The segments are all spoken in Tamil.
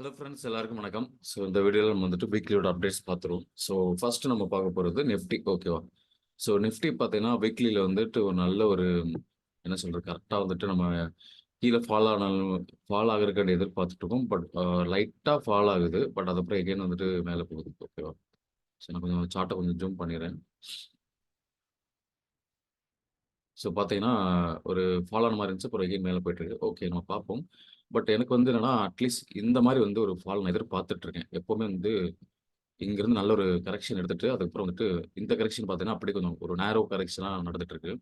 ஹலோ ஃப்ரெண்ட்ஸ், எல்லாருக்கும் வணக்கம். ஸோ இந்த வீடியோவில் நம்ம வந்துட்டு வீக்லியோட அப்டேட்ஸ் பார்த்துருவோம். ஸோ ஃபர்ஸ்ட் நம்ம பார்க்க போகிறது நிஃப்டி, ஓகேவா? ஸோ நிஃப்டி பார்த்தீங்கன்னா வீக்லியில் வந்துட்டு ஒரு நல்ல ஒரு என்ன சொல்கிறது, கரெக்டாக வந்துட்டு நம்ம கீழே ஃபால் ஆகிறதுக்காண்டி எதிர்பார்த்துட்டு இருக்கோம். பட் லைட்டாக ஃபால் ஆகுது. பட் அதுக்கப்புறம் எகைன் வந்துட்டு மேலே போகுது, ஓகேவா? ஸோ நான் கொஞ்சம் சார்ட்டை கொஞ்சம் ஜூம் பண்ணிடுறேன். ஸோ பார்த்தீங்கன்னா ஒரு ஃபால் ஆன மாதிரி இருந்துச்சு. அப்புறம் எகைன் மேலே போயிட்டு இருக்கு. ஓகே, நம்ம பார்ப்போம். பட் எனக்கு வந்து என்னன்னா, அட்லீஸ்ட் இந்த மாதிரி வந்து ஒரு ஃபால் நான் எதிர்பார்த்துட்டு இருக்கேன். எப்பவுமே வந்து இங்கிருந்து நல்ல ஒரு கரெக்ஷன் எடுத்துட்டு, அதுக்கப்புறம் வந்துட்டு இந்த கரெக்ஷன் பார்த்தீங்கன்னா, அப்படியே கொஞ்சம் ஒரு நேரோ கரெக்ஷனா நடந்துட்டு இருக்கு.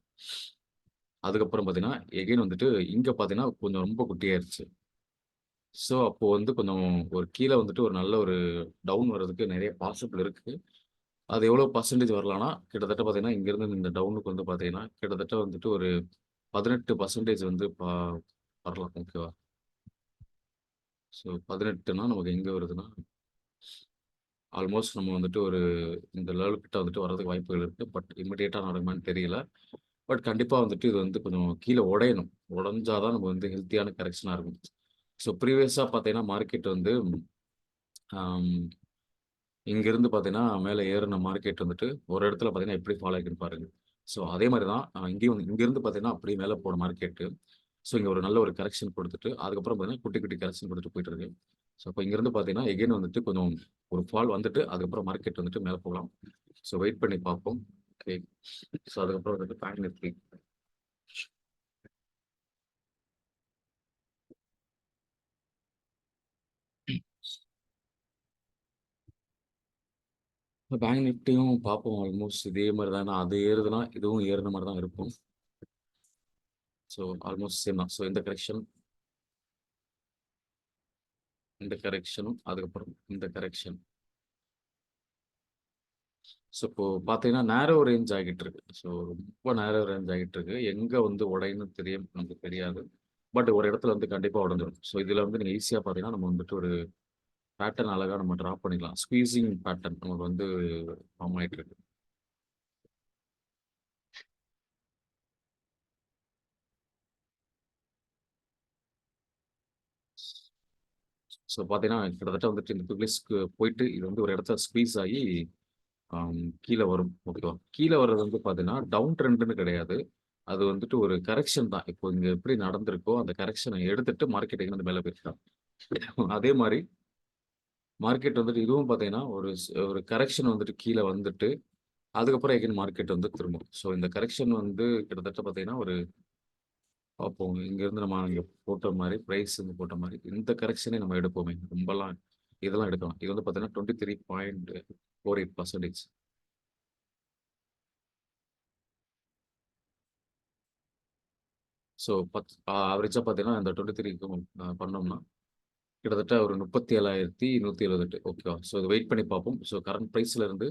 அதுக்கப்புறம் பார்த்தீங்கன்னா, எகைன் வந்துட்டு இங்க பார்த்தீங்கன்னா, கொஞ்சம் ரொம்ப குட்டியாயிருச்சு. ஸோ, அப்போ வந்து கொஞ்சம் ஒரு கீழ வந்துட்டு ஒரு நல்ல ஒரு டவுன் வர்றதுக்கு நெறைய பாசிபிள் இருக்கு. அது எவ்வளோ பெர்சென்டேஜ் வரலாம்னா, கிட்டத்தட்ட பார்த்தீங்கன்னா, இங்கிருந்து இந்த டவுனுக்கு வந்து பார்த்தீங்கன்னா, கிட்டத்தட்ட வந்துட்டு ஒரு 18% வந்து வரலாம். ஓகேவா? ஸோ 18ன்னா நமக்கு எங்க வருதுன்னா, ஆல்மோஸ்ட் நம்ம வந்துட்டு ஒரு இந்த லெவல் கிட்ட வந்துட்டு வர்றதுக்கு வாய்ப்புகள் இருக்கு. பட் இமிடியேட்டா நடக்குமான்னு தெரியல. பட் கண்டிப்பா வந்துட்டு இது வந்து கொஞ்சம் கீழ உடையணும். உடைஞ்சா தான் நம்ம வந்து ஹெல்த்தியான கரெக்ஷனா இருக்கும். ஸோ ப்ரீவியஸா பார்த்தீங்கன்னா, மார்க்கெட் வந்து அம் இங்கிருந்து பார்த்தீங்கன்னா, மேல ஏறுன மார்க்கெட் வந்துட்டு ஒரு இடத்துல பார்த்தீங்கன்னா, எப்படி ஃபாலோ ஆகிருக்குன்னு பாருங்க. ஸோ அதே மாரி தான் இங்கேயும் இங்கிருந்து பார்த்தீங்கன்னா, அப்படியே மேல போன மார்க்கெட்டு. ஸோ இங்க ஒரு நல்ல ஒரு கரெக்ஷன் குடுத்துட்டு, அதுக்கப்புறம் பார்த்தீங்கன்னா, குட்டி, குட்டி கரெக்ஷன் குடுத்துட்டு போயிட்டு இருக்கு. ஸோ அப்ப இங்கிருந்து பார்த்தீங்கன்னா, எகைன் வந்துட்டு கொஞ்சம் ஒரு ஃபால் வந்துட்டு, அதுக்கப்புறம் மார்க்கெட் வந்துட்டு மேல போலாம். ஸோ வெயிட் பண்ணி பார்ப்போம். ஓகே. ஸோ அதுக்கப்புறம் வந்துட்டு பேங்க் நிஃப்டி. பேங்க் நிஃப்டியும் பார்ப்போம். ஆல்மோஸ்ட் இதே மாரி தான். ஏன்னா அது ஏறுதுன்னா, இதுவும் ஏறுன மாரி தான் இருக்கும். ஸோ ஆல்மோஸ்ட் சேம் தான். ஸோ இந்த கரெக்ஷன், இந்த கரெக்ஷனும், அதுக்கப்புறம் இந்த கரெக்ஷன். ஸோ இப்போ பார்த்தீங்கன்னா, நேரோ ரேஞ்ச் ஆகிட்டு இருக்கு. ஸோ ரொம்ப நேரோ ரேஞ்ச் ஆகிட்டு இருக்கு. எங்க வந்து உடையும்னு நமக்கு தெரியாது. பட் ஒரு இடத்துல வந்து கண்டிப்பா உடைஞ்சிரும். ஸோ இதுல வந்து நீங்க ஈஸியா பார்த்தீங்கன்னா, நம்ம வந்துட்டு ஒரு பேட்டர்ன் அழகா நம்ம டிரா பண்ணிக்கலாம். ஸ்குவீசிங் பேட்டர்ன் நமக்கு வந்து ஃபார்ம் ஆயிட்டு இருக்கு. ஸோ பார்த்தீங்கன்னா, கிட்டத்தட்ட வந்துட்டு இந்த பிக்லிஸ்க்கு போயிட்டு இது வந்து ஒரு இடத்துல ஸ்குவீஸ் ஆகி கீழ வரும். ஓகேவா? கீழ வர்றது வந்து பார்த்தீங்கன்னா, டவுன் ட்ரெண்ட்ன்னு கிடையாது. அது வந்துட்டு ஒரு கரெக்ஷன் தான். இப்போ இங்க எப்படி நடந்திருக்கோ, அந்த கரெக்ஷன எடுத்துட்டு மார்க்கெட் எங்கேருந்து மேல போயிருக்கான். அதே மாரி மார்க்கெட் வந்துட்டு இதுவும் பார்த்தீங்கன்னா, ஒரு கரெக்ஷன் வந்துட்டு கீழ வந்துட்டு, அதுக்கப்புறம் எகைன் மார்க்கெட் வந்து திரும்பும். ஸோ இந்த கரெக்ஷன் வந்து கிட்டத்தட்ட பார்த்தீங்கன்னா, ஒரு பார்ப்போம். இங்கேருந்து நம்ம இங்க போட்ட மாரி, பிரைஸ் இங்க போட்ட மாரி, இந்த கரெக்ஷனே நம்ம எடுப்போமே. ரொம்பலாம் இதெல்லாம் எடுக்கலாம். இது வந்து பார்த்தீங்கன்னா 23.48%. ஸோ ஆவரேஜா பார்த்தீங்கன்னா, இந்த 23க்கும் பண்ணோம்னா, கிட்டத்தட்ட ஒரு 37,178. ஓகேவா? ஸோ இத வெயிட் பண்ணி பார்ப்போம். ஸோ கரண்ட் பிரைஸ்ல இருந்து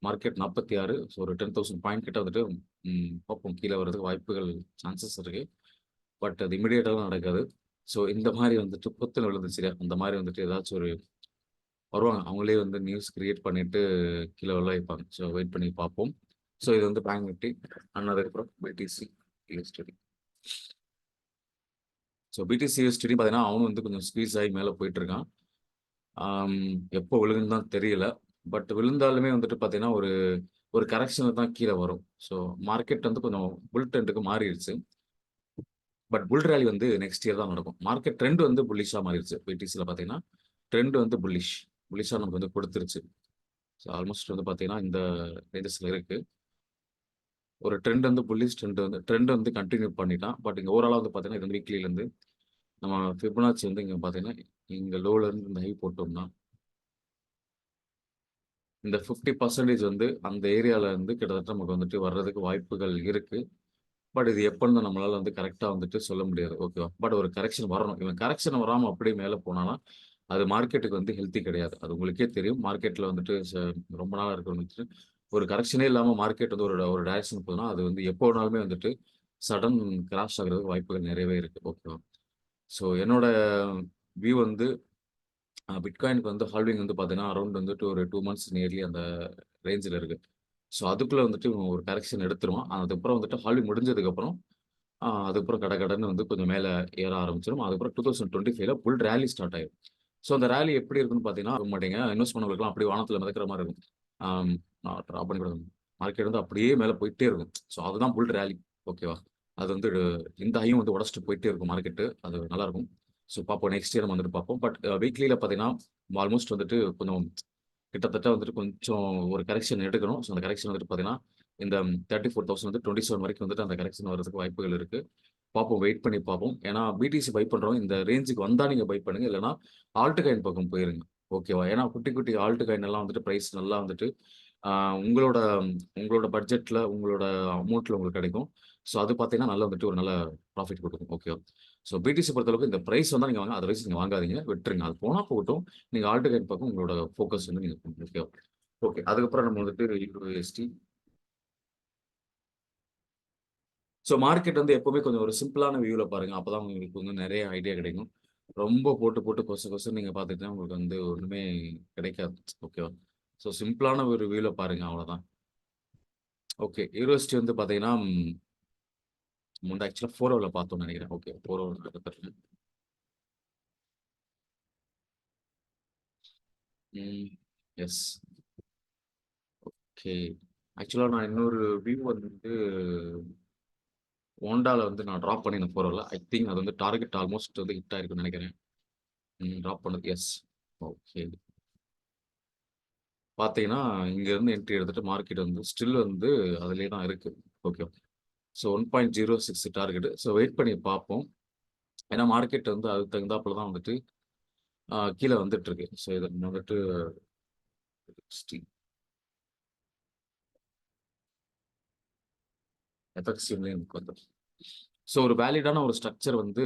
மார்க்கெட் 46. ஸோ ஒரு 10,000 பாயிண்ட் கிட்ட வந்துட்டு பார்ப்போம். கீழ வரதுக்கு வாய்ப்புகள் சான்சஸ் இருக்கு. பட் அது இமிடியேட்டாலாம் நடக்காது. ஸோ இந்த மாரி வந்துட்டு பொத்துன்னு விழுந்துச்சுல்லையா, அந்த மாரி வந்துட்டு ஏதாச்சும் ஒரு வருவாங்க. அவங்களே வந்து நியூஸ் கிரியேட் பண்ணிட்டு கீழ விழ வைப்பாங்க. ஸோ வெயிட் பண்ணி பார்ப்போம். ஸோ இது வந்து பேங்க் நிஃப்டி, அதுக்கப்புறம் BTC, USD. So BTC, USD பார்த்தீங்கன்னா, அவனும் வந்து கொஞ்சம் ஸ்க்வீஸ் ஆகி மேல போயிட்டு இருக்கான். ஆம், எப்போ விழுகுன்னு தான் தெரியல. பட் விழுந்தாலுமே வந்துட்டு பார்த்தீங்கன்னா, ஒரு ஒரு கரெக்ஷன்ல தான் கீழ வரும். ஸோ மார்க்கெட் வந்து கொஞ்சம் புல் ட்ரெண்டுக்கு மாறிருச்சு. பட் புல் ராலி வந்து நெக்ஸ்ட் இயர் தான் நடக்கும். மார்க்கெட் ட்ரெண்ட் வந்து புல்லிஷா மாறிருச்சு. பிடிசில பார்த்தீங்கன்னா, ட்ரெண்ட் வந்து புல்லிஷா நமக்கு வந்து குடுத்துருச்சு. ஸோ ஆல்மோஸ்ட் வந்து பார்த்தீங்கன்னா, இந்த ரேஞ்சஸ்ல இருக்கு. ஒரு ட்ரெண்ட் வந்து புல்லிஷ் ட்ரெண்ட் வந்து கன்டின்யூ பண்ணிட்டான். பட் இங்க ஓவராலா வந்து பார்த்தீங்கன்னா, இது வந்து வீக்லில இருந்து நம்ம ஃபிபனாச்சி வந்து இங்க பார்த்தீங்கன்னா, இங்க லோல இருந்து இந்த ஹை போட்டோம்னா, இந்த 50% வந்து அந்த ஏரியால இருந்து கிட்டத்தட்ட நமக்கு வந்துட்டு வர்றதுக்கு வாய்ப்புகள் இருக்கு. பட் இது எப்பன்னு நம்மளால வந்து கரெக்ட்டா வந்துட்டு சொல்ல முடியாது. ஓகேவா? பட் ஒரு கரெக்ஷன் வரணும். இவன் கரெக்ஷன் வராம அப்படியே மேல போனானா, அது மார்க்கெட்டுக்கு வந்து ஹெல்த்தி கிடையாது. அது உங்களுக்கே தெரியும். மார்க்கெட்ல வந்துட்டு ரொம்ப நாளா இருக்கிறவங்க வந்துட்டு, ஒரு கரெக்ஷனே இல்லாம மார்க்கெட் வந்து ஒரு ஒரு டைரக்ஷன் போதுன்னா, அது வந்து எப்போ வேணாலுமே வந்துட்டு சடன் கிராஷ் ஆகுறதுக்கு வாய்ப்புகள் நிறையவே இருக்கு. ஓகேவா? ஸோ என்னோட வியூ வந்து பிட்காயினுக்கு வந்து ஹால்விங் வந்து பார்த்தீங்கன்னா, அரவுண்ட் வந்துட்டு ஒரு 2 மந்த்ஸ் நியர்லி அந்த ரேஞ்சுல இருக்கு. ஸோ அதுக்குள்ள வந்துட்டு இவன் ஒரு கரெக்ஷன் எடுத்துருவான். அதுக்கப்புறம் வந்துட்டு ஹால்விங் முடிஞ்சதுக்கப்புறம் அதுக்கப்புறம் கடகடன்னு வந்து கொஞ்சம் மேல ஏற ஆரம்பிச்சுரும். அதுக்கப்புறம் 2025ல புல் ராலி ஸ்டார்ட் ஆயிரும். ஸோ அந்த ரேலி எப்படி இருக்குன்னு பார்த்தீங்கன்னா, மாட்டீங்க இன்வெஸ்ட் பண்ணவங்களுக்குலாம் அப்படியே வானத்தில மிதக்கிற மாரி இருக்கும். ஆம் நான் ட்ரா பண்ணி கூட மார்க்கெட் வந்து அப்படியே மேல போயிட்டே இருக்கும். ஸோ அதுதான் புல் ரேலி. ஓகேவா? அது வந்து இந்த ஹையும் வந்து உடைச்சிட்டு போயிட்டே இருக்கும் மார்க்கெட்டு. அது நல்லாருக்கும். ஸோ பார்ப்போம். நெக்ஸ்ட் இயர் நம்ம வந்துட்டு பார்ப்போம். பட் வீக்லில பார்த்தீங்கன்னா, ஆல்மோஸ்ட் வந்துட்டு கொஞ்சம் கிட்டத்தட்ட வந்துட்டு கொஞ்சம் ஒரு கரெக்ஷன் எடுக்கணும். ஸோ அந்த கரெக்ஷன் வந்துட்டு பார்த்தீங்கன்னா, இந்த 34,000 வந்து 27 வரைக்கும் வந்துட்டு அந்த கரெக்ஷன் வரதுக்கு வாய்ப்புகள் இருக்கு. பார்ப்போம். வெயிட் பண்ணி பார்ப்போம். ஏன்னா பிடிசி பை பண்றவங்க இந்த ரேஞ்சுக்கு வந்தா நீங்க பை பண்ணுங்க. இல்லன்னா ஆல்ட் காயின் பக்கம் போயிருங்க. ஓகேவா? ஏன்னா குட்டி, குட்டி ஆல்ட் காயின் எல்லாம் வந்துட்டு பிரைஸ் நல்லா வந்துட்டு ஆ உங்களோட உங்களோட பட்ஜெட்ல, உங்களோட அமௌண்ட்ல உங்களுக்கு கிடைக்கும். ஸோ அது பார்த்தீங்கன்னா, நல்லா வந்துட்டு ஒரு நல்ல ப்ராஃபிட் குடுக்கும். ஓகேவா? ஸோ பிடிசி பொறுத்தளவுக்கு இந்த பிரைஸ் வந்தா நீங்க வாங்க. அதர்வைஸ் நீங்க வாங்காதீங்க. விட்டுருங்க. அது போனா போகட்டும். நீங்க ஆல்ட் காயின் பக்கம் உங்களோட ஃபோக்கஸ் வந்து நீங்க குடுங்க. ஓகேவா? ஓகே. அதுக்கப்புறம் நம்ம வந்துட்டு யூஎஸ்டி. ஸோ மார்க்கெட் வந்து எப்பவுமே கொஞ்சம் ஒரு சிம்பிளான வியூல பாருங்க. அப்பதான் உங்களுக்கு வந்து நெறைய ஐடியா கிடைக்கும். ரொம்ப போட்டு, போட்டு கொச கொசன்னு நீங்க பார்த்துட்டீங்கன்னா, உங்களுக்கு வந்து ஒண்ணுமே கிடைக்காது. ஓகேவா? ஸோ சிம்பிளான ஒரு வியூல பாருங்க அவ்வளோதான். ஓகே. யூனிவர்சிட்டி வந்து பார்த்தீங்கன்னா, முன்ன ஆக்சுவலா 4ஓல பார்த்தோம்னு நெனைக்கிறேன். ஓகே. 4ஓ எடுத்துறேன். ம். எஸ். ஓகே. ஆக்சுவலா நான் இன்னொரு வியூ வந்து ஹோண்டால வந்து நான் டிராப் பண்ணியிருந்தேன் 4ஓல. ஐ திங்க் அது வந்து டார்கெட் ஆல்மோஸ்ட் வந்து ஹிட் ஆயிருக்கும்னு நெனைக்கிறேன். டிராப் பண்ணது. எஸ். ஓகே. பார்த்தீங்கன்னா, இங்க இருந்து என்ட்ரி எடுத்துட்டு மார்க்கெட் வந்து ஸ்டில் வந்து அதிலேயே தான் இருக்கு. Okay. So 1.06 target. So wait பண்ணி பார்ப்போம். ஏன்னா மார்க்கெட் வந்து அதுக்கு தகுந்தாப்புல தான் வந்துட்டு கீழ வந்துட்டுருக்கு. ஸோ இத நம்ம வந்துட்டு எஃப்எக்ஸ்சிம்லயும் எனக்கு வந்துரும். ஸோ ஒரு வேலிடான ஒரு ஸ்ட்ரக்சர் வந்து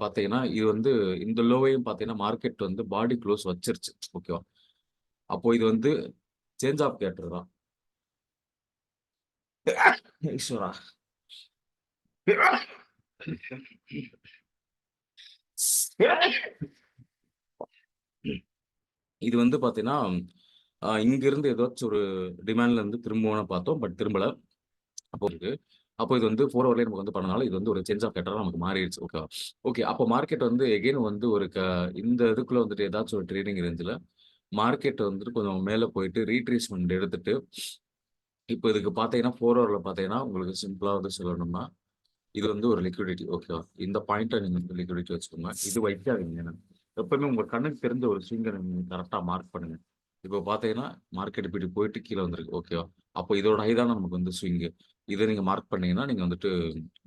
பார்த்தீங்கன்னா, இது வந்து இந்த லோவையும் பார்த்தீங்கன்னா, மார்க்கெட் வந்து பாடி க்ளோஸ் வச்சிருச்சு. ஓகேவா? அப்போ இது வந்து சேஞ்ச் ஆஃப் கேரக்டர் தான். ஈஸ்வரா! இது வந்து பார்த்தீங்கன்னா, இங்கிருந்து ஏதாச்சும் ஒரு டிமாண்ட்ல இருந்து திரும்புவோம்னு பார்த்தோம். பட் திரும்பல. அப்போ இருக்கு. அப்போ இது வந்து 4 ஹவர்லயே நமக்கு வந்து பண்ணனால, இது வந்து ஒரு சேஞ்ச் ஆஃப் கேரக்டரா நமக்கு மாறிருச்சு. ஓகேவா? ஓகே. அப்போ மார்க்கெட் வந்து எகைன் வந்து ஒரு இந்த இதுக்குள்ள வந்துட்டு ஏதாச்சும் ஒரு ட்ரேடிங் ரேஞ்சுல மார்க்கெட் வந்துட்டு கொஞ்சம் மேல போயிட்டு ரீட்ரேஸ்மென்ட் எடுத்துட்டு, இப்போ இதுக்கு பார்த்தீங்கன்னா 4 ஹவர்ல பார்த்தீங்கன்னா, உங்களுக்கு சிம்பிளா வந்து சொல்லணும்னா, இது வந்து ஒரு லிக்விடிட்டி. ஓகேவா? இந்த பாயிண்ட்ட நீங்க வந்து லிக்விடிட்டி வச்சுக்கோங்க. இது வைக்காதீங்க. எப்பவுமே உங்க கண்ணுக்கு தெரிஞ்ச ஒரு ஸ்விங்க நீங்க கரெக்ட்டா மார்க் பண்ணுங்க. இப்போ பார்த்தீங்கன்னா, மார்க்கெட் இப்படி போயிட்டு கீழ வந்திருக்கு. ஓகேவா? அப்போ இதோட ஹை தான் நமக்கு வந்து ஸ்விங்கு. இத நீங்க மார்க் பண்ணீங்கன்னா, நீங்க வந்துட்டு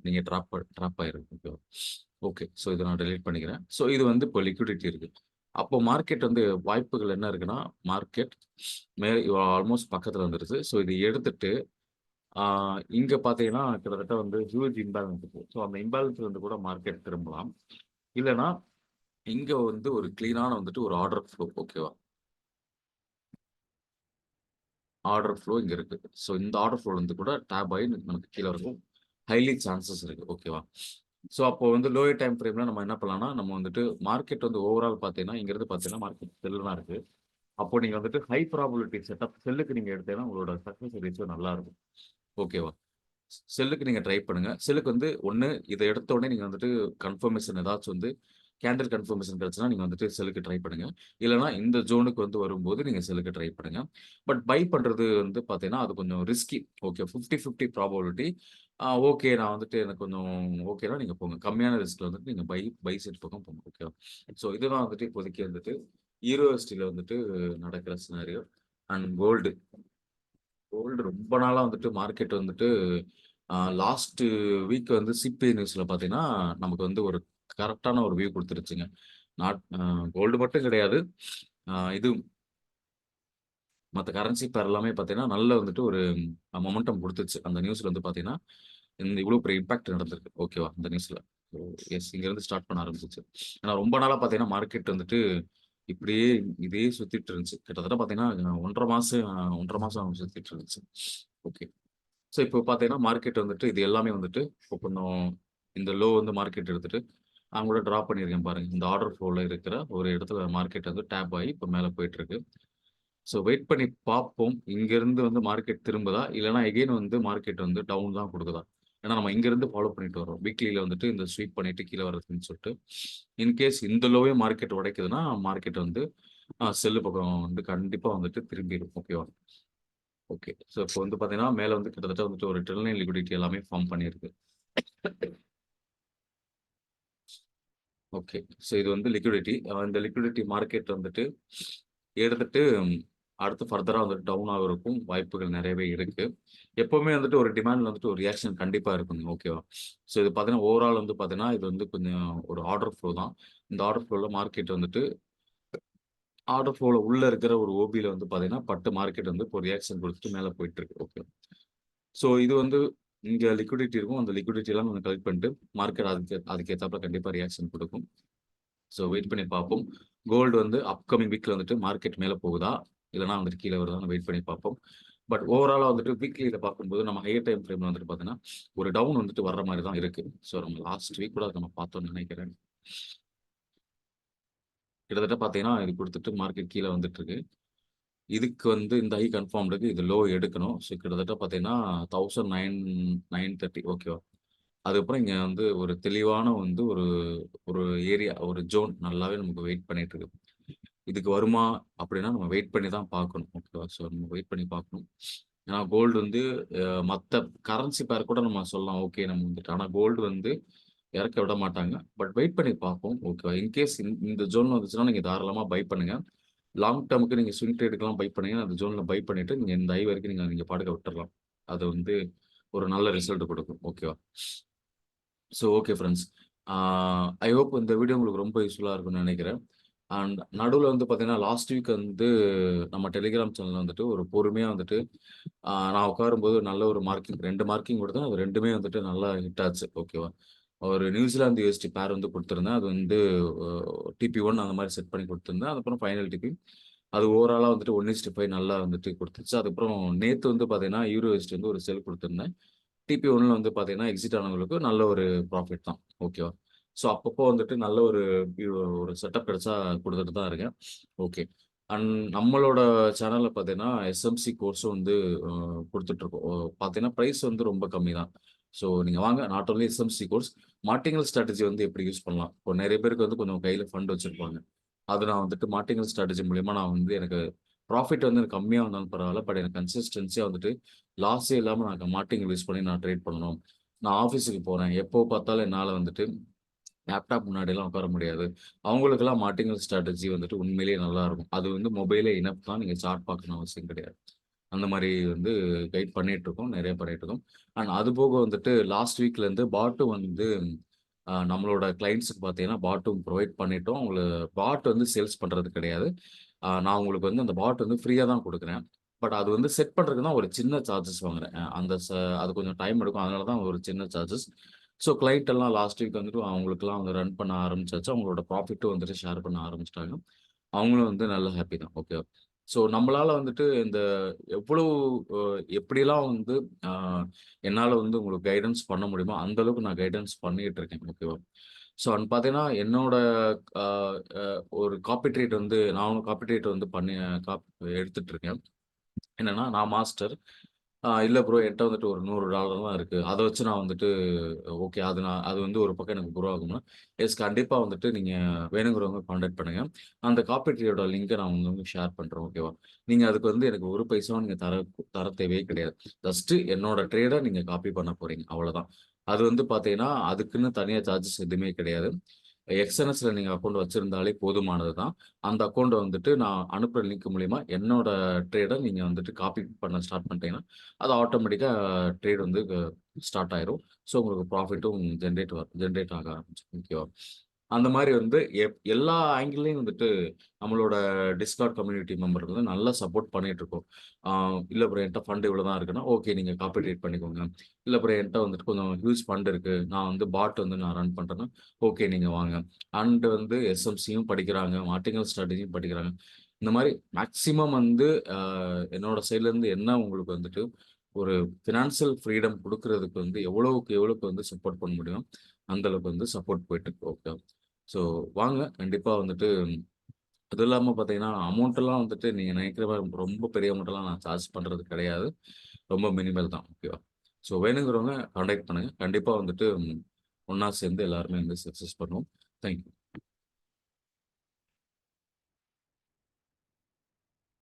நீங்க ட்ராப் ஆயிருங்க. ஓகேவா? ஓகே. ஸோ இத நான் டெலீட் பண்ணிக்கிறேன். ஸோ இது வந்து இப்போ லிக்விடிட்டி இருக்கு. அப்போ மார்க்கெட் வந்து வாய்ப்புகள் என்ன இருக்குன்னா, மார்க்கெட் ஆல்மோஸ்ட் பக்கத்துல வந்துருச்சு. ஸோ இத எடுத்துட்டு, ஆ இங்க பார்த்தீங்கன்னா, கிட்டத்தட்ட வந்து ஹியூஜ் இம்பேலன்ஸ் இருக்கு. ஸோ அந்த இம்பேலன்ஸ்ல இருந்து கூட மார்க்கெட் திரும்பலாம். இல்லன்னா, இங்க வந்து ஒரு கிளீனான வந்துட்டு ஒரு ஆர்டர் ஃப்ளோ. ஓகேவா? ஆர்டர் ஃப்ளோ இங்க இருக்கு. ஸோ இந்த ஆர்டர் ஃப்ளோல இருந்து கூட டேப் ஆயி நமக்கு கீழ இருக்கும். ஹைலி சான்சஸ் இருக்கு. ஓகேவா? ஸோ அப்போ வந்து லோயர் டைம் ஃப்ரேம்ல நம்ம என்ன பண்ணலாம்னா, நம்ம வந்துட்டு மார்க்கெட் வந்து ஓவரால் பார்த்தீங்கன்னா, இங்கிருந்து பார்த்தீங்கன்னா மார்க்கெட் செல்ல தான் இருக்கு. அப்போ நீங்க வந்துட்டு ஹை ப்ராபபிலிட்டி செட்டப் செல்லுக்கு நீங்க எடுத்தீங்கன்னா, உங்களோட சக்சஸ் ரேஷியோ நல்லா இருக்கும். ஓகேவா? செல்லுக்கு நீங்க ட்ரை பண்ணுங்க. செல்லுக்கு வந்து ஒண்ணு இத எடுத்த உடனே நீங்க வந்துட்டு கன்ஃபர்மேஷன் ஏதாச்சும் வந்து கேண்டில் கன்ஃபர்மேஷன் கிடைச்சுனா, நீங்க வந்துட்டு செல்லுக்கு ட்ரை பண்ணுங்க. இல்லன்னா இந்த ஜோனுக்கு வந்து வரும்போது நீங்க செல்லுக்கு ட்ரை பண்ணுங்க. பட் பை பண்றது வந்து பார்த்தீங்கன்னா, அது கொஞ்சம் ரிஸ்கி. Okay 50, 50 probability. ஓகே நான் வந்துட்டு எனக்கு கொஞ்சம் ஓகேனா நீங்க போங்க. கம்மியான ரிஸ்க்ல வந்துட்டு நீங்க பை சைட் பக்கம் போங்க. ஓகேவா? ஸோ இதுதான் வந்துட்டு இப்போதைக்கு வந்துட்டு யூனிவர்சிட்டில வந்துட்டு நடக்கிற சினாரியோ. And gold. கோல்டு ரொம்ப நாளா வந்துட்டு மார்க்கெட் வந்துட்டு லாஸ்ட் வீக் வந்து சிபிஐ நியூஸ்ல பார்த்தீங்கன்னா, நமக்கு வந்து ஒரு கரெக்ட்டான ஒரு வியூ குடுத்துருச்சுங்க. நாட் கோல்டு மட்டும் கிடையாது. இது மத்த கரன்சி பேர் எல்லாமே பார்த்தீங்கன்னா, நல்ல வந்துட்டு ஒரு மொமெண்டம் குடுத்துச்சு. அந்த நியூஸ்ல வந்து பார்த்தீங்கன்னா, இந்த இவ்வளோ பெரிய இம்பாக்ட் நடந்திருக்கு. ஓகேவா? அந்த நியூஸ்ல. ஸோ எஸ் இங்கருந்து ஸ்டார்ட் பண்ண ஆரம்பிச்சுச்சு. ஏன்னா ரொம்ப நாளா பார்த்தீங்கன்னா, மார்க்கெட் வந்துட்டு இப்படியே இதே சுத்திட்டு இருந்துச்சு. கிட்டத்தட்ட பார்த்தீங்கன்னா, 1 1/2 மாசம் சுத்திட்டு இருந்துச்சு. ஓகே. ஸோ இப்போ பார்த்தீங்கன்னா, மார்க்கெட் வந்துட்டு இது எல்லாமே வந்துட்டு இப்போ கொஞ்சம் இந்த லோ வந்து மார்க்கெட் எடுத்துட்டு, நான் கூட டிராப் பண்ணியிருக்கேன் பாருங்க. இந்த ஆர்டர் ஃப்ளோல இருக்கிற ஒரு இடத்துல மார்க்கெட் வந்து டேப் ஆகி இப்போ மேல போயிட்டுருக்கு. ஸோ வெயிட் பண்ணி பார்ப்போம். இங்கருந்து வந்து மார்க்கெட் திரும்புதா? இல்லன்னா எகைன் வந்து மார்க்கெட் வந்து டவுன் தான் குடுக்குதா? ஏன்னா நம்ம இங்கேருந்து ஃபாலோ பண்ணிட்டு வரோம். வீக்லியில வந்துட்டு இந்த ஸ்வீப் பண்ணிட்டு கீழ வர்றதுன்னு சொல்லிட்டு. இன்கேஸ் இந்த லோவே மார்க்கெட் உடைக்குதுன்னா, மார்க்கெட் வந்து செல்லு பக்கம் வந்து கண்டிப்பா வந்துட்டு திரும்பிரும். ஓகேவா? ஓகே. ஸோ இப்போ வந்து பார்த்தீங்கன்னா, மேல வந்து கிட்டத்தட்ட வந்துட்டு ஒரு ட்ரில்லியன் லிக்விடிட்டி எல்லாமே ஃபார்ம் பண்ணியிருக்கு. ஓகே. ஸோ இது வந்து லிக்விடிட்டி. இந்த லிக்விடிட்டி மார்க்கெட் வந்துட்டு எடுத்துட்டு அடுத்து ஃபர்தரா வந்துட்டு டவுன் ஆகுறதுக்கும் வாய்ப்புகள் நெறையவே இருக்கு. எப்பவுமே வந்துட்டு ஒரு டிமாண்ட்ல வந்துட்டு ஒரு ரியாக்ஷன் கண்டிப்பா இருக்குங்க. ஓகேவா? ஸோ இது பார்த்தீங்கன்னா, ஓவரால் வந்து பார்த்தீங்கன்னா, இது வந்து கொஞ்சம் ஒரு ஆர்டர் ஃப்ளோ தான். இந்த ஆர்டர் ஃப்ளோல மார்க்கெட் வந்துட்டு ஆர்டர் ஃப்ளோல உள்ள இருக்கிற ஒரு ஓபில வந்து பார்த்தீங்கன்னா, பட்டு மார்க்கெட் வந்து இப்போ ரியாக்ஷன் குடுத்துட்டு மேல போயிட்டு இருக்கு. ஓகே. ஸோ இது வந்து இங்க லிக்விடிட்டி இருக்கும். அந்த லிக்விடிட்டி எல்லாம் கொஞ்சம் கலெக்ட் பண்ணிட்டு, மார்க்கெட் அதுக்கு ஏத்தாப்புல கண்டிப்பா ரியாக்ஷன் குடுக்கும். ஸோ வெயிட் பண்ணி பார்ப்போம். கோல்டு வந்து அப்கமிங் வீக்ல வந்துட்டு மார்க்கெட் மேல போகுதா? இல்லன்னா வந்துட்டு கீழ வருதான்னு வெயிட் பண்ணி பார்ப்போம். பட் ஓவராலா வந்துட்டு வீக்லில பார்க்கும்போது நம்ம ஹையர் டைம் ஃப்ரேம்ல வந்துட்டு பார்த்தீங்கன்னா, ஒரு டவுன் வந்துட்டு வர்ற மாரி தான் இருக்கு. ஸோ நம்ம லாஸ்ட் வீக் கூட அத நம்ம பார்த்தோம்னு நெனைக்கிறேன். கிட்டத்தட்ட பார்த்தீங்கன்னா, இது குடுத்துட்டு மார்க்கெட் கீழ வந்துட்டு இருக்கு. இதுக்கு வந்து இந்த ஹை கன்ஃபார்ம்டுக்கு இது லோ எடுக்கணும். ஸோ கிட்டத்தட்ட பார்த்தீங்கன்னா, 1930 ஓகேவா? அதுக்கப்புறம் இங்க வந்து ஒரு தெளிவான வந்து ஒரு ஒரு ஏரியா, ஒரு ஜோன் நல்லாவே நமக்கு வெயிட் பண்ணிட்டு இருக்கு. இதுக்கு வருமா? அப்படின்னா நம்ம வெயிட் பண்ணி தான் பார்க்கணும். ஓகேவா? ஸோ நம்ம வெயிட் பண்ணி பார்க்கணும். ஏன்னா கோல்டு வந்து மத்த கரன்சி பேர் கூட நம்ம சொல்லலாம். ஓகே நம்ம வந்துட்டு. ஆனா கோல்டு வந்து இறக்க விட மாட்டாங்க. பட் வெயிட் பண்ணி பார்ப்போம். ஓகேவா? இன்கேஸ் இந்த ஜோன் வந்துச்சுன்னா நீங்க தாராளமா பை பண்ணுங்க. லாங் டெர்ம்க்கு நீங்க ஸ்விங் ட்ரேடுக்குலாம் பை பண்ணீங்கன்னா, அந்த ஜோன்ல பை பண்ணிட்டு நீங்க இந்த ஹை வரைக்கும் நீங்க பாட்டுக்கு விட்டுறலாம். அது வந்து ஒரு நல்ல ரிசல்ட் குடுக்கும். ஓகேவா? So okay friends. Ah I hope இந்த வீடியோ உங்களுக்கு ரொம்ப யூஸ்ஃபுல்லா இருக்கும்னு நெனைக்கிறேன். அண்ட் நடுவுல வந்து பார்த்தீங்கன்னா, லாஸ்ட் வீக் வந்து நம்ம டெலிகிராம் சேனல்ல வந்துட்டு ஒரு பொறுமையா வந்துட்டு நான் உட்காரும்போது நல்ல ஒரு மார்க்கிங் 2 மார்க்கிங் குடுத்தேன். அது 2மே வந்துட்டு நல்லா ஹிட் ஆச்சு. ஓகேவா? ஒரு நியூசிலாந்து யுஎஸ்டி பேர் வந்து குடுத்திருந்தேன். அது வந்து அ டிபி1 அந்த மாரி செட் பண்ணி குடுத்திருந்தேன். அதுக்கப்புறம் ஃபைனல் டிபி. அது ஓவராலா வந்துட்டு 1:5 நல்லா வந்துட்டு குடுத்துச்சு. அதுக்கப்புறம் நேத்து வந்து பார்த்தீங்கன்னா, யூரோ யுஎஸ்டி வந்து ஒரு செல் குடுத்திருந்தேன். டிபி1ல வந்து பார்த்தீங்கன்னா, எக்ஸிட் ஆனவங்களுக்கு நல்ல ஒரு ப்ராஃபிட் தான். ஓகேவா? ஸோ அப்பப்போ வந்துட்டு நல்ல ஒரு ஒரு செட்டப் கிடைச்சா குடுத்துட்டு தான் இருக்கேன். ஓகே. அண்ட் நம்மளோட சேனல்ல பார்த்தீங்கன்னா, எஸ்எம்சி கோர்ஸும் வந்து அ குடுத்துட்டுருக்கோம். பார்த்தீங்கன்னா, பிரைஸ் வந்து ரொம்ப கம்மி தான். ஸோ நீங்க வாங்க. Not only SMC course, martingale strategy வந்து எப்படி யூஸ் பண்ணலாம்? இப்போ நெறைய பேருக்கு வந்து கொஞ்சம் கையில ஃபண்ட் வச்சிருப்பாங்க. அது நான் வந்துட்டு மார்ட்டிங்கல் ஸ்ட்ராட்டஜி மூலியமா நான் வந்து எனக்கு ப்ராஃபிட் வந்து எனக்கு கம்மியா வந்தாலும் பரவால்ல. பட் எனக்கு கன்சிஸ்டன்ஸியா வந்துட்டு லாஸே இல்லாம நான் மார்ட்டிங்கல் யூஸ் பண்ணி நான் ட்ரேட் பண்ணணும். நான் ஆஃபீஸுக்கு போறேன். எப்போ பார்த்தாலும் என்னால வந்துட்டு லேப்டாப் முன்னாடிலாம் உட்கார முடியாது. அவங்களுக்கெல்லாம் மார்ட்டிங்கல் ஸ்ட்ராட்டஜி வந்துட்டு உண்மையிலேயே நல்லாருக்கும். அது வந்து மொபைலே இனஃப் தான். நீங்க சார்ட் பார்க்கணும்னு அவசியம் கிடையாது. அந்த மாரி வந்து கைட் பண்ணிட்டுருக்கோம். நெறைய பண்ணிட்டுருக்கோம். அண்ட் அது போக வந்துட்டு லாஸ்ட் வீக்லேருந்து பாட்டும் வந்து நம்மளோட கிளையண்ட்ஸ்க்கு பார்த்தீங்கன்னா, பாட்டும் ப்ரொவைட் பண்ணிட்டோம். பாட் வந்து சேல்ஸ் பண்றது கிடையாது. நான் உங்களுக்கு வந்து அந்த பாட் வந்து ஃப்ரீயா தான் குடுக்குறேன். பட் அது வந்து செட் பண்றதுக்கு தான் ஒரு சின்ன சார்ஜஸ் வாங்குறேன். அது கொஞ்சம் டைம் எடுக்கும். அதனால தான் ஒரு சின்ன சார்ஜஸ். ஸோ கிளையண்ட் எல்லாம் லாஸ்ட் வீக் வந்துட்டு அவங்களுக்கெல்லாம் வந்து ரன் பண்ண ஆரம்பிச்சாச்சு. அவங்களோட ப்ராஃபிட்டும் வந்துட்டு ஷேர் பண்ண ஆரம்பிச்சுட்டாங்க. அவங்களும் வந்து நல்ல ஹேப்பி தான். ஓகே. ஸோ நம்மளால வந்துட்டு இந்த எவ்வளவு அ எப்படியெல்லாம் வந்து அ என்னால வந்து உங்களுக்கு கைடன்ஸ் பண்ண முடியுமோ, அந்த அளவுக்கு நான் கைடன்ஸ் பண்ணிட்டு இருக்கேன். ஓகேவா? ஸோ பார்த்தீங்கன்னா, என்னோட அ அ ஒரு காப்பி ட்ரேட் வந்து நானும் காப்பி ட்ரேட் வந்து பண்ணி எடுத்துட்டு இருக்கேன். என்னன்னா, நான் மாஸ்டர். இல்ல ப்ரோ என்ட்ட வந்துட்டு ஒரு $100 தான் இருக்கு. அத வச்சு நான் வந்துட்டு ஓகே. அது வந்து ஒரு பக்கம் எனக்கு ப்ரோ ஆகும்னா, எஸ் கண்டிப்பா வந்துட்டு நீங்க வேணுங்கிறவங்க கான்டாக்ட் பண்ணுங்க. அந்த காப்பி ட்ரீயோட லிங்க்க நான் உங்களுக்கு ஷேர் பண்றேன். ஓகேவா? நீங்க அதுக்கு வந்து எனக்கு ஒரு பைசாவும் நீங்க தர தேவையே கிடையாது. ஜஸ்ட் என்னோட ட்ரேட நீங்க காப்பி பண்ண போறீங்க. அவ்வளோதான். அது வந்து பார்த்தீங்கன்னா, அதுக்குன்னு தனியா சார்ஜஸ் எதுவுமே கிடையாது. எக்ஸ்என்எஸ்ல நீங்க அக்கவுண்ட் வச்சிருந்தாலே போதுமானது தான். அந்த அக்கவுண்ட்ட வந்துட்டு நான் அனுப்புற லிங்க் மூலியமா என்னோட ட்ரேட நீங்க வந்துட்டு காப்பி பண்ண ஸ்டார்ட் பண்ணிட்டீங்கன்னா, அது ஆட்டோமேட்டிக்கா ட்ரேட் வந்து ஸ்டார்ட் ஆயிரும். ஸோ உங்களுக்கு ப்ராஃபிட்டும் ஜெனரேட் ஆக ஆரம்பிச்சுரும். ஓகேவா? அந்த மாரி வந்து எல்லா ஆங்கிள்லயும் வந்துட்டு நம்மளோட Discord கம்யூனிட்டி மெம்பர் வந்து நல்லா சப்போர்ட் பண்ணிட்டு இருக்கோம். ஆ இல்ல ப்ரோ என்ட்ட ஃபண்ட் இவ்வளோ தான் இருக்குன்னா, ஓகே நீங்க காப்பி ட்ரேட் பண்ணிக்கோங்க. இல்ல ப்ரோ என்ட்ட வந்துட்டு கொஞ்சம் ஹியூஜ் ஃபண்ட் இருக்கு. நான் வந்து பாட் வந்து நான் ரன் பண்றேன்னா, ஓகே நீங்க வாங்க. அண்ட் வந்து எஸ்எம்சியும் படிக்கிறாங்க, மார்ட்டிங்கல் ஸ்ட்ராட்டஜியும் படிக்கிறாங்க. இந்த மாரி மேக்ஸிமம் வந்து அ என்னோட சைட்ல இருந்து என்ன உங்களுக்கு வந்துட்டு ஒரு ஃபினான்சியல் ஃப்ரீடம் குடுக்குறதுக்கு வந்து எவ்வளவுக்கு வந்து சப்போர்ட் பண்ண முடியுமோ, அந்த அளவுக்கு வந்து சப்போர்ட் போயிட்டு இருக்கு. ஓகே. ஸோ வாங்க கண்டிப்பா வந்துட்டு அதுவும் இல்லாம பார்த்தீங்கன்னா, அமௌண்ட்லாம் வந்துட்டு நீங்க நினைக்கிற மாரி ரொம்ப பெரிய அமௌண்ட்லாம் நான் சார்ஜ் பண்றது கிடையாது. ரொம்ப மினிமல் தான். ஓகேவா? ஸோ வேணுங்கிறவங்க கான்டாக்ட் பண்ணுங்க. கண்டிப்பா வந்துட்டு ஒண்ணா சேர்ந்து எல்லாருமே வந்து சக்சஸ் பண்ணுவோம். Thank you.